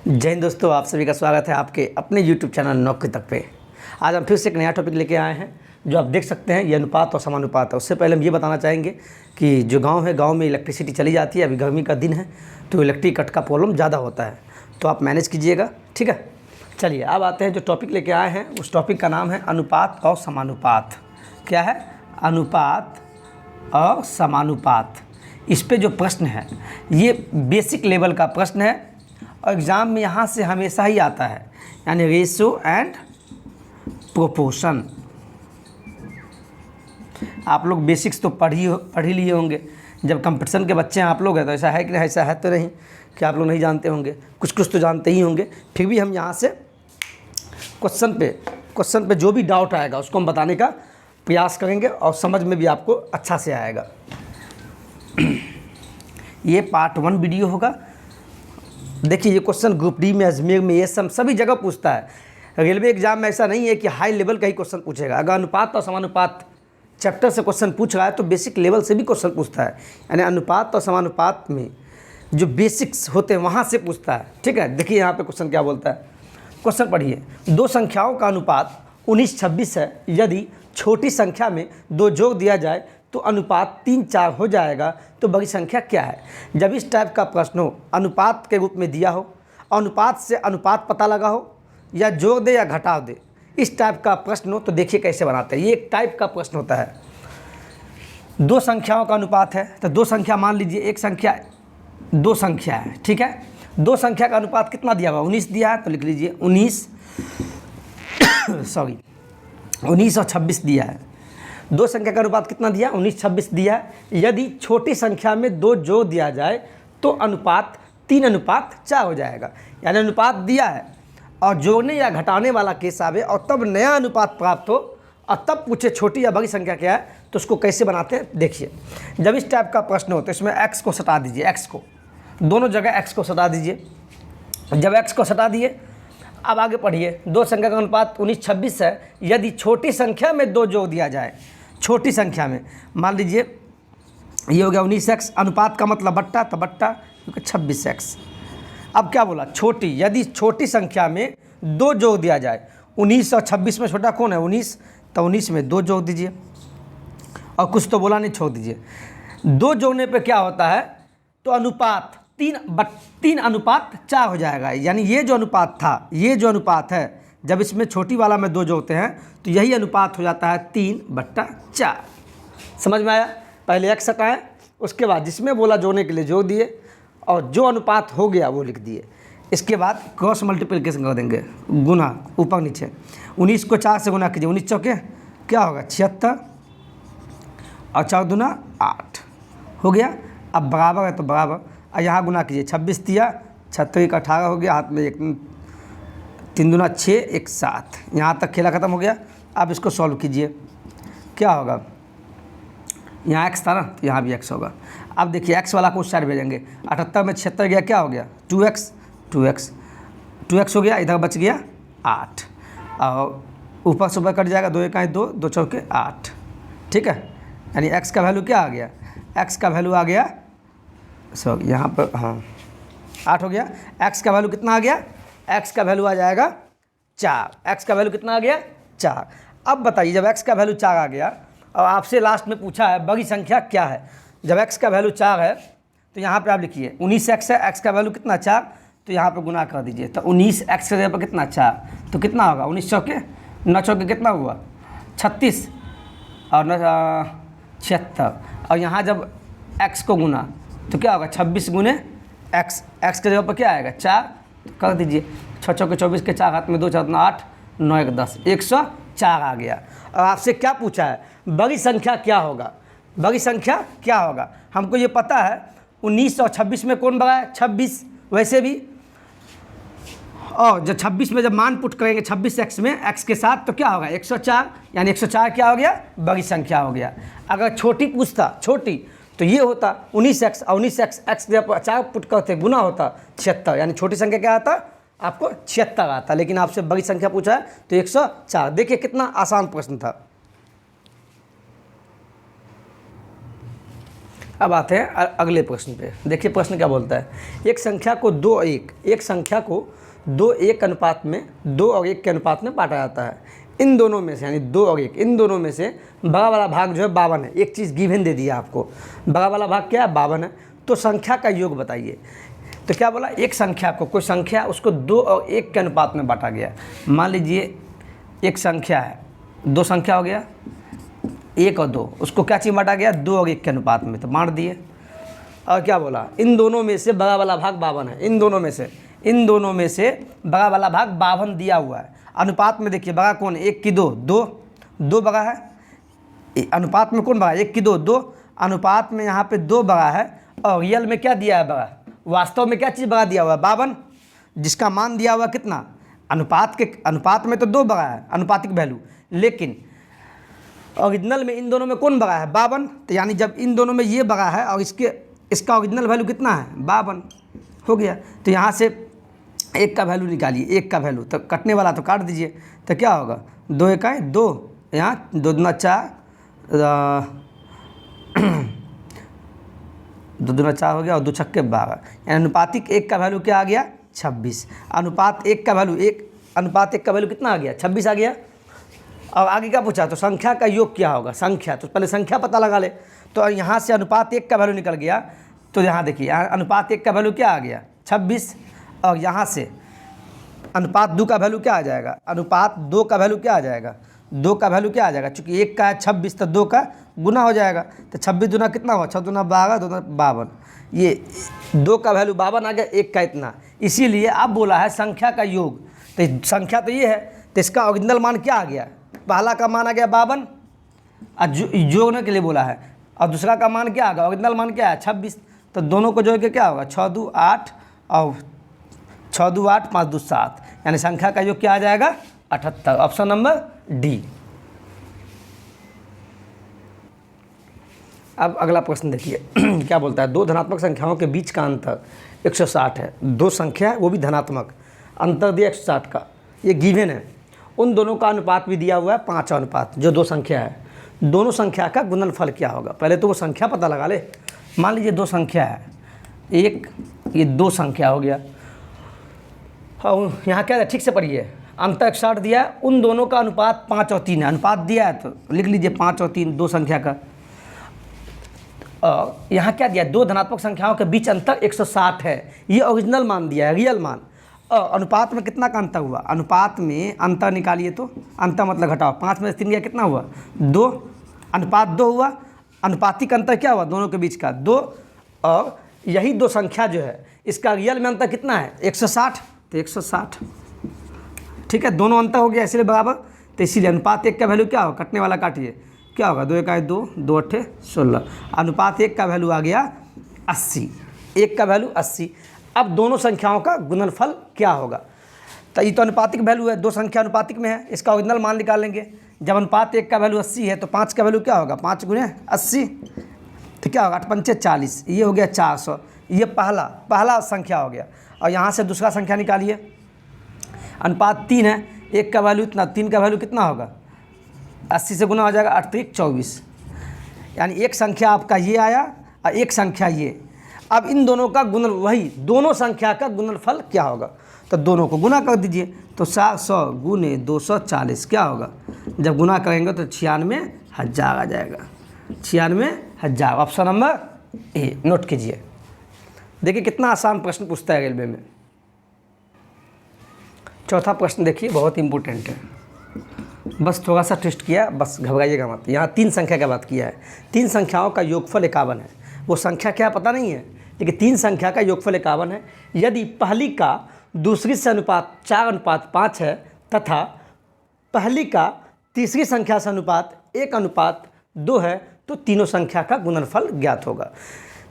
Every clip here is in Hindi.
जय हिंद दोस्तों, आप सभी का स्वागत है आपके अपने YouTube चैनल नौकरी तक पे। आज हम फिर से एक नया टॉपिक लेके आए हैं। जो आप देख सकते हैं ये अनुपात और समानुपात है। उससे पहले हम ये बताना चाहेंगे कि जो गांव है, गांव में इलेक्ट्रिसिटी चली जाती है। अभी गर्मी का दिन है तो इलेक्ट्रिक कट का प्रॉब्लम ज़्यादा होता है, तो आप मैनेज कीजिएगा, ठीक है। चलिए अब आते हैं जो टॉपिक लेके आए हैं, उस टॉपिक का नाम है अनुपात और समानुपात। क्या है? अनुपात और समानुपात। इस पे जो प्रश्न है ये बेसिक लेवल का प्रश्न है और एग्ज़ाम में यहाँ से हमेशा ही आता है, यानी रेशो एंड प्रोपोर्शन। आप लोग बेसिक्स तो पढ़ ही लिए होंगे। जब कंपटीशन के बच्चे हैं आप लोग हैं तो ऐसा है कि नहीं? ऐसा है तो नहीं कि आप लोग नहीं जानते होंगे, कुछ तो जानते ही होंगे। फिर भी हम यहाँ से क्वेश्चन पे जो भी डाउट आएगा उसको हम बताने का प्रयास करेंगे और समझ में भी आपको अच्छा से आएगा। ये पार्ट 1 वीडियो होगा। देखिए ये क्वेश्चन ग्रुप डी में, अजमेर में, ये सभी जगह पूछता है। रेलवे एग्जाम में ऐसा नहीं है कि हाई लेवल का ही क्वेश्चन पूछेगा। अगर अनुपात और समानुपात चैप्टर से क्वेश्चन पूछ रहा है तो बेसिक लेवल से भी क्वेश्चन पूछता है, यानी अनुपात और समानुपात में जो बेसिक्स होते हैं वहाँ से पूछता है, ठीक है। देखिए यहाँ पे क्वेश्चन क्या बोलता है, क्वेश्चन पढ़िए। दो संख्याओं का अनुपात 19:26 है। यदि छोटी संख्या में 2 जोड़ दिया जाए तो अनुपात 3:4 हो जाएगा, तो बड़ी संख्या क्या है? जब इस टाइप का प्रश्न हो, अनुपात के रूप में दिया हो, अनुपात से अनुपात पता लगा हो, या जोड़ दे या घटा दे, इस टाइप का प्रश्न हो तो देखिए कैसे बनाते हैं। ये एक टाइप का प्रश्न होता है। दो संख्याओं का अनुपात है तो दो संख्या मान लीजिए, एक संख्या दो संख्या है, ठीक है। दो संख्या का अनुपात कितना दिया हुआ? 19 दिया है तो लिख लीजिए 19 और 26 दिया है। दो संख्या का अनुपात कितना दिया? 19:26 दिया है। यदि छोटी संख्या में 2 जोड़ दिया जाए तो अनुपात 3:4 हो जाएगा। यानी अनुपात दिया है और जोड़ने या घटाने वाला केस आवे और तब नया अनुपात प्राप्त हो और तब पूछे छोटी या बड़ी संख्या क्या है, तो उसको कैसे बनाते हैं देखिए। जब इस टाइप का प्रश्न हो तो इसमें x को सटा दीजिए, x को दोनों जगह x को सटा दीजिए। जब x को सटा दिए, अब आगे पढ़िए। दो संख्या का अनुपात 19:26 है। यदि छोटी संख्या में 2 जोड़ दिया जाए, छोटी संख्या में मान लीजिए ये हो गया 19x, अनुपात का मतलब बट्टा, तो बट्टा क्योंकि 26x। अब क्या बोला? छोटी, यदि छोटी संख्या में 2 जोड़ दिया जाए। 19 और 26 में छोटा कौन है? 19, तो 19 में 2 जोड़ दीजिए और कुछ तो बोला नहीं, छोड़ दीजिए। 2 जोड़ने पे क्या होता है? तो अनुपात 3:4 हो जाएगा। यानी ये जो अनुपात था, ये जो अनुपात है, जब इसमें छोटी वाला में 2 जोड़ते हैं तो यही अनुपात हो जाता है 3/4। समझ में आया? पहले x हटाएं, उसके बाद जिसमें बोला जोड़ने के लिए जोड़ दिए और जो अनुपात हो गया वो लिख दिए। इसके बाद क्रॉस मल्टीप्लिकेशन कर देंगे, गुना ऊपर नीचे। 19 को 4 से गुना कीजिए, 19 चौके क्या होगा? 76 और 4 दूना 8 हो गया। अब बराबर है तो बराबर, और यहाँ गुना कीजिए। 26 दिया, 36 का 18 हो गया, हाथ में 3 दूना 6, 1 7। यहाँ तक खेला ख़त्म हो गया। अब इसको सॉल्व कीजिए, क्या होगा? यहाँ x था ना, तो यहाँ भी x होगा। अब देखिए x वाला को उस साइड भेजेंगे। 78 में 76 गया, क्या हो गया? 2x हो गया, इधर बच गया 8 और ऊपर से ऊपर कट जाएगा। 2 1 2, 2 चौके 8, ठीक है। यानी x का वैल्यू क्या आ गया? x का वैल्यू आ गया, यहाँ पर हाँ 8 हो गया। x का वैल्यू कितना आ गया? x का वैल्यू आ जाएगा 4। x का वैल्यू कितना आ गया? 4। अब बताइए, जब x का वैल्यू 4 आ गया और आपसे लास्ट में पूछा है बड़ी संख्या क्या है, जब x का वैल्यू 4 है तो यहाँ पे आप लिखिए 19x है, x का वैल्यू कितना? 4, तो यहाँ पे गुना कर दीजिए। तो 19x के जगह पर कितना? 4, तो कितना होगा? 19 चौके 9 चौके कितना हुआ? 36 और 76, और यहाँ जब x को गुना तो क्या होगा? 26 गुने x, x के जगह पर क्या आएगा? 4, तो कर दीजिए। 6 चौके 24 के 4, हाथ में 2 4 8, 9 1 10, 104 आ गया। और आपसे क्या पूछा है? बड़ी संख्या क्या होगा? बड़ी संख्या क्या होगा? हमको ये पता है 19 और 26 में कौन बड़ा है? 26। वैसे भी और जब 26 में जब मान पुट करेंगे 26x में x के साथ तो क्या होगा? 104। यानी 104 क्या हो गया? बड़ी संख्या हो गया। अगर छोटी पूछता, छोटी, तो ये होता 19x और 19x x के 4 पुट करते गुना होता 76। यानी छोटी संख्या क्या आता? आपको 76 आता। लेकिन आपसे बड़ी संख्या पूछा है तो 104। देखिए कितना आसान प्रश्न था। अब आते हैं अगले प्रश्न पे। देखिए प्रश्न क्या बोलता है, एक संख्या को 2:1, एक संख्या को 2:1 अनुपात में 2 और 1 के अनुपात में बांटा जाता है। इन दोनों में से, यानी 2 और 1, इन दोनों में से बड़ा वाला भाग जो है 52 है। एक चीज़ गिवन दे दिया आपको, बड़ा वाला भाग क्या है, 52 है। तो संख्या का योग बताइए। तो क्या बोला, एक संख्या को, कोई संख्या उसको 2 और 1 के अनुपात में बांटा गया। मान लीजिए एक संख्या है, 2 संख्या हो गया, 1 और 2, उसको क्या चीज़ बांटा गया, 2 और 1 के अनुपात में, तो बांट दिए। और क्या बोला, इन दोनों में से बड़ा वाला भाग 52 है। इन दोनों में से बड़ा वाला भाग 52 दिया हुआ है। अनुपात में देखिए बड़ा कौन, 1 की 2, 2 बड़ा है। अनुपात में कौन बड़ा, 1 की 2, अनुपात में यहाँ पे 2 बड़ा है। और रियल में क्या दिया है बड़ा, वास्तव में क्या चीज़ बड़ा दिया हुआ है, 52, जिसका मान दिया हुआ कितना, अनुपात में तो 2 बड़ा है अनुपातिक वैल्यू, लेकिन ओरिजिनल में इन दोनों में कौन बड़ा है, 52। तो यानी जब इन दोनों में ये बड़ा है और इसका ओरिजिनल वैल्यू कितना है, 52 हो गया। तो यहाँ से 1 का वैल्यू निकालिए, 1 का वैल्यू, तो कटने वाला तो काट दीजिए। तो क्या होगा, 2 1 2, यहाँ 2 दूना 4, 2 दूना 4 हो गया, और 2 छक्के 12। यानी अनुपातिक 1 का वैल्यू क्या आ गया, 26। अनुपात 1 का वैल्यू कितना आ गया, 26 आ गया। अब आगे क्या पूछा, तो संख्या का योग क्या होगा, संख्या, तो पहले संख्या पता लगा ले। तो यहाँ से अनुपात 1 का वैल्यू निकल गया। तो यहाँ देखिए, यहाँ अनुपात 1 का वैल्यू क्या आ गया, 26। और यहाँ से अनुपात 2 का वैल्यू क्या आ जाएगा, अनुपात 2 का वैल्यू क्या आ जाएगा, 2 का वैल्यू क्या आ जाएगा, चूँकि 1 का है 26, तो 2 का गुना हो जाएगा। तो 26 दूना कितना हुआ, 6 दूना 12, 2 दूना 52। ये 2 का वैल्यू 52 आ गया, 1 का इतना। इसीलिए अब बोला है संख्या का योग। तो संख्या तो ये है, तो इसका ओरिजिनल मान क्या आ गया, पहला का मान आ गया 52, और जोड़ने के लिए बोला है। और दूसरा का मान क्या आ गया, ओरिजिनल मान क्या है, 26। तो दोनों को जोड़ के क्या होगा, 6 2 8, और 6 2 8, 5 2 7, यानी संख्या का योग क्या आ जाएगा, 78। Option number D. अब अगला प्रश्न देखिए क्या बोलता है, 2 धनात्मक संख्याओं के बीच का अंतर 160 है। 2 संख्या है, वो भी धनात्मक, अंतर दिया 160 का, ये गिवन है। उन दोनों का अनुपात भी दिया हुआ है 5 अनुपात, जो 2 संख्या है। दोनों संख्या का गुणनफल क्या होगा, पहले तो वो संख्या पता लगा ले। मान लीजिए 2 संख्या है, एक ये 2 संख्या हो गया, और यहाँ क्या है, ठीक से पढ़िए, अंतर 160 दिया है। उन दोनों का अनुपात 5 और 3 है, अनुपात दिया है तो लिख लीजिए 5 और 3, 2 संख्या का। यहाँ क्या दिया, 2 धनात्मक संख्याओं के बीच अंतर 160 है, ये ओरिजिनल मान दिया है, रियल मान। अनुपात में कितना का अंतर हुआ, अनुपात में अंतर निकालिए, तो अंतर मतलब घटाओ, 5 में से 3 गया, कितना हुआ, 2, अनुपात 2 हुआ। अनुपातिक अंतर क्या हुआ, दोनों के बीच का 2, और यही 2 संख्या जो है इसका रियल में अंतर कितना है, 160, तो 160, ठीक है, दोनों अंतर हो गया इसलिए बराबर। तो इसीलिए अनुपात 1 का वैल्यू क्या होगा, कटने वाला काटिए, क्या होगा, 2 1 2, 2 8 16, अनुपात 1 का वैल्यू आ गया 80, 1 का वैल्यू 80। अब दोनों संख्याओं का गुणनफल क्या होगा, तो ये तो अनुपातिक वैल्यू है, 2 संख्या अनुपातिक में है, इसका ओरिजिनल मान निकालेंगे। जब अनुपात 1 का वैल्यू 80 है, तो 5 का वैल्यू क्या होगा, 5 गुणे 80, तो क्या होगा, 8 पंचे 40, ये हो गया 400, ये पहला संख्या हो गया। और यहाँ से दूसरा संख्या निकालिए, अनुपात 3 है, 1 का वैल्यू इतना, 3 का वैल्यू कितना होगा, 80 से गुना हो जाएगा, 8 3 24, यानी एक संख्या आपका ये आया और एक संख्या ये। अब इन दोनों का गुणन, वही दोनों संख्या का गुणनफल क्या होगा, तो दोनों को गुना कर दीजिए। तो 700 गुने 240 क्या होगा, जब गुना करेंगे तो 96,000 आ जाएगा, 96,000। ऑप्शन नंबर ए नोट कीजिए। देखिए कितना आसान प्रश्न पूछता है रेलवे में। चौथा प्रश्न देखिए, बहुत इंपॉर्टेंट है, बस थोड़ा सा टेस्ट किया, बस घबराइएगा मत। यहाँ 3 संख्या का बात किया है, 3 संख्याओं का योगफल 51 है। वो संख्या क्या पता नहीं है, लेकिन 3 संख्या का योगफल 51 है। यदि पहली का दूसरी से अनुपात 4:5 है, तथा पहली का तीसरी संख्या से अनुपात 1:2 है, तो तीनों संख्या का गुणनफल ज्ञात होगा।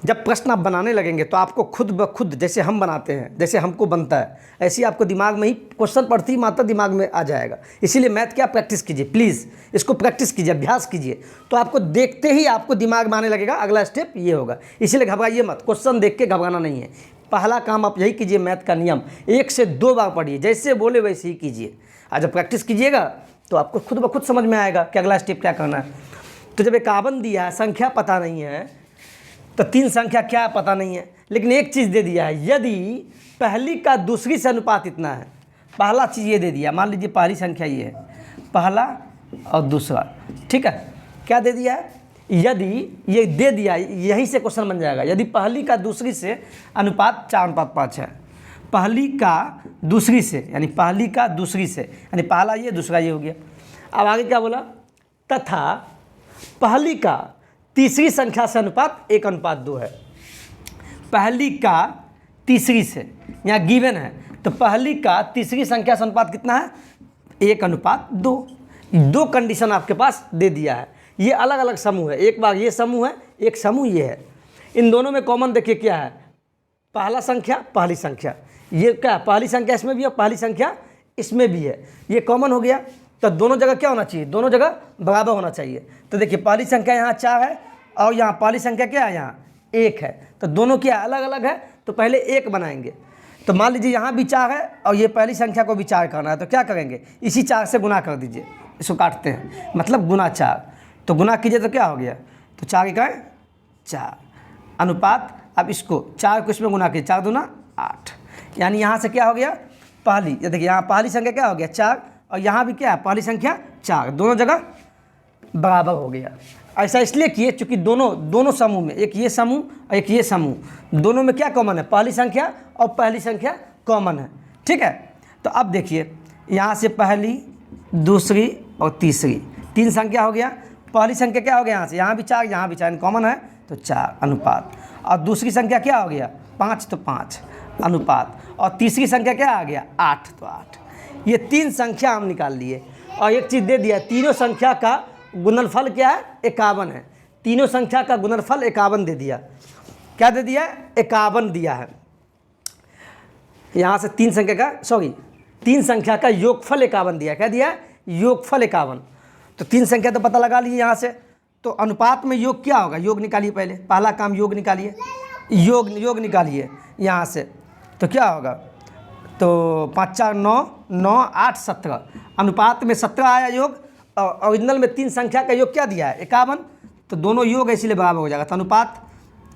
जब प्रश्न आप बनाने लगेंगे तो आपको खुद ब खुद, जैसे हम बनाते हैं, जैसे हमको बनता है, ऐसे ही आपको दिमाग में ही क्वेश्चन पढ़ते ही मात्र दिमाग में आ जाएगा। इसीलिए मैथ क्या, प्रैक्टिस कीजिए प्लीज़, इसको प्रैक्टिस कीजिए, अभ्यास कीजिए, तो आपको देखते ही आपको दिमाग में आने लगेगा अगला स्टेप ये होगा। इसीलिए घबराइए मत, क्वेश्चन देख के घबराना नहीं है। पहला काम आप यही कीजिए, मैथ का नियम 1 से 2 बार पढ़िए, जैसे बोले वैसे ही कीजिए। आज जब प्रैक्टिस कीजिएगा तो आपको खुद ब खुद समझ में आएगा कि अगला स्टेप क्या करना है। तो जब 51 दिया है, संख्या पता नहीं है, तो तीन संख्या क्या है पता नहीं है, लेकिन एक चीज़ दे दिया है, यदि पहली का दूसरी से अनुपात इतना है। पहला चीज़ ये दे दिया, मान लीजिए पहली संख्या ये है, पहला और दूसरा, ठीक है। क्या दे दिया है, यदि ये दे दिया, यहीं से क्वेश्चन बन जाएगा। यदि पहली का दूसरी से अनुपात 4:5 है, पहली का दूसरी से, यानी पहली का दूसरी से, यानी पहला ये दूसरा ये हो गया। अब आगे क्या बोला, तथा पहली का तीसरी संख्या से अनुपात 1:2 है। पहली का तीसरी से, यहाँ गिवन है, तो पहली का तीसरी संख्या से अनुपात कितना है, 1:2। दो कंडीशन आपके पास दे दिया है। ये अलग अलग समूह है, एक बार ये समूह है, एक समूह ये है। इन दोनों में कॉमन देखिए क्या है, पहला संख्या पहली संख्या, ये क्या पहली संख्या इसमें भी है, पहली संख्या इसमें भी है, ये कॉमन हो गया। तो दोनों जगह क्या होना चाहिए, दोनों जगह बराबर होना चाहिए। तो देखिए पहली संख्या यहाँ 4 है और यहाँ पहली संख्या क्या है, यहाँ 1 है, तो दोनों क्या अलग अलग है, तो पहले 1 बनाएंगे। तो मान लीजिए यहाँ भी 4 है और ये पहली संख्या को भी 4 करना है, तो क्या करेंगे, इसी 4 से गुना कर दीजिए, इसको काटते हैं, मतलब गुना 4। तो गुना कीजिए तो क्या हो गया, तो 4 × 4 अनुपात। अब इसको 4 को इसमें गुना कीजिए, 4 दूना 8, यानी यहाँ से क्या हो गया, पहली, ये देखिए यहाँ पहली संख्या क्या हो गया 4 और यहाँ भी क्या है पहली संख्या 4, दोनों जगह बराबर हो गया। ऐसा इसलिए किए चूँकि दोनों समूह में, एक ये समूह और एक ये समूह, दोनों में क्या कॉमन है, पहली संख्या और पहली संख्या कॉमन है, ठीक है। तो अब देखिए यहाँ से पहली, दूसरी और तीसरी, 3 संख्या हो गया। पहली संख्या क्या हो गया, यहाँ से यहाँ भी 4, यहाँ भी 4 कॉमन है, तो 4 अनुपात। और दूसरी संख्या क्या हो गया 5, तो 5 अनुपात। और तीसरी संख्या क्या आ गया 8, तो 8। ये 3 संख्या हम निकाल लिए। और एक चीज़ दे दिया, तीनों संख्या का गुणनफल क्या है, 51 है। तीनों संख्या का गुणनफल 51 दे दिया। क्या दे दिया, 51 दिया है। यहाँ से 3 संख्या का योगफल 51 दिया। क्या दिया, योगफल 51। तो 3 संख्या तो पता लगा लीजिए यहाँ से। तो अनुपात में योग क्या होगा, योग निकालिए, पहला काम योग निकालिए, योग निकालिए यहाँ से। तो क्या होगा, तो 5 4 9 9 8 17, अनुपात में 17 आया योग। और ओरिजिनल में 3 संख्या का योग क्या दिया है 51, तो दोनों योग इसीलिए बराबर हो जाएगा। तो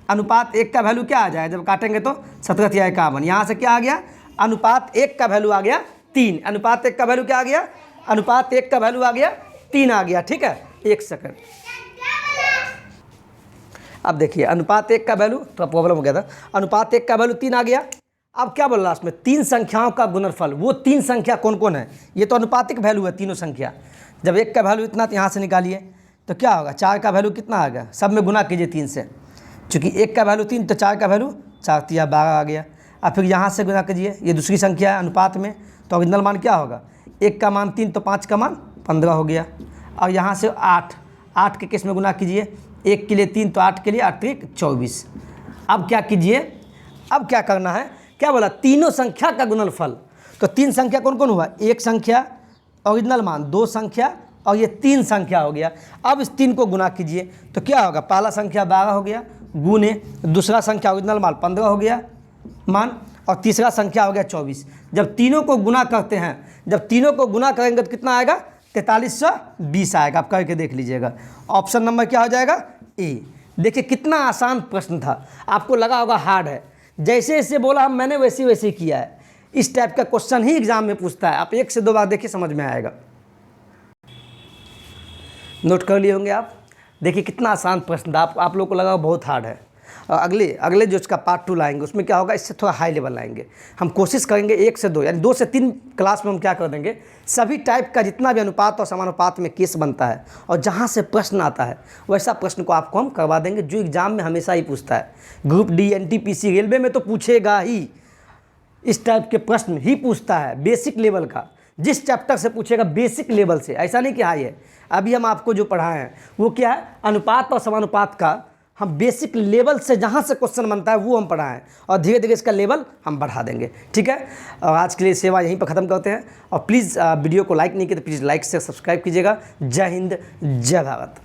अनुपात 1 का वैल्यू क्या आ जाएगा, जब काटेंगे तो 17 या 51। यहाँ से क्या आ गया, अनुपात 1 का वैल्यू आ गया 3। अनुपात 1 का वैल्यू क्या आ गया, अनुपात 1 का वैल्यू आ गया 3 आ गया, ठीक है। 1 सेकंड, अब देखिए अनुपात 1 का वैल्यू, थोड़ा प्रॉब्लम हो गया था, अनुपात 1 का वैल्यू 3 आ गया। अब क्या बोल लास्ट में, 3 संख्याओं का गुणनफल। वो 3 संख्या कौन कौन है, ये तो अनुपातिक वैल्यू है तीनों संख्या। जब 1 का वैल्यू इतना, तो यहाँ से निकालिए, तो क्या होगा, 4 का वैल्यू कितना आ गया, सब में गुना कीजिए 3 से। चूँकि 1 का वैल्यू 3, तो 4 का वैल्यू 4 × 3 = 12 आ गया। अब फिर यहाँ से गुना कीजिए, ये दूसरी संख्या है अनुपात में, तो ओरिजिनल मान क्या होगा, 1 का मान 3, तो 5 का मान 15 हो गया। और यहाँ से 8 के केस में गुना कीजिए, 1 के लिए 3, तो 8 के लिए 8 × 24। अब क्या कीजिए, अब क्या करना है, क्या बोला, तीनों संख्या का गुणनफल। तो 3 संख्या कौन कौन हुआ, 1 संख्या, ओरिजिनल मान 2 संख्या, और ये 3 संख्या हो गया। अब इस 3 को गुना कीजिए, तो क्या होगा, पहला संख्या 12 हो गया, गुने दूसरा संख्या ओरिजिनल मान 15 हो गया मान, और तीसरा संख्या हो गया 24। जब तीनों को गुना करते हैं, जब तीनों को गुना करेंगे तो कितना आएगा, 4320 आएगा। आप करके देख लीजिएगा। ऑप्शन नंबर क्या हो जाएगा, ए। देखिए कितना आसान प्रश्न था, आपको लगा होगा हार्ड है, जैसे जैसे बोला हम मैंने वैसे वैसे किया है। इस टाइप का क्वेश्चन ही एग्जाम में पूछता है, आप 1 से 2 बार देखिए समझ में आएगा। नोट कर लिए होंगे आप। देखिए कितना आसान प्रश्न था, आप लोग को लगा बहुत हार्ड है। और अगले जो इसका पार्ट 2 लाएंगे, उसमें क्या होगा, इससे थोड़ा हाई लेवल लाएंगे। हम कोशिश करेंगे 1 से 2 यानी 2 से 3 क्लास में हम क्या कर देंगे, सभी टाइप का जितना भी अनुपात और समानुपात में केस बनता है और जहाँ से प्रश्न आता है वैसा प्रश्न को आपको हम करवा देंगे, जो एग्जाम में हमेशा ही पूछता है। ग्रुप डी, NTPC, रेलवे में तो पूछेगा ही, इस टाइप के प्रश्न ही पूछता है बेसिक लेवल का। जिस चैप्टर से पूछेगा बेसिक लेवल से, ऐसा नहीं कि हाई है। अभी हम आपको जो पढ़ाए हैं वो क्या है, अनुपात और समानुपात का हम बेसिक लेवल से जहाँ से क्वेश्चन बनता है वो हम पढ़ाएं, और धीरे धीरे इसका लेवल हम बढ़ा देंगे, ठीक है। और आज के लिए सेवा यहीं पर ख़त्म करते हैं। और प्लीज़ वीडियो को लाइक नहीं किया तो प्लीज़ लाइक से सब्सक्राइब कीजिएगा। जय हिंद, जय भारत।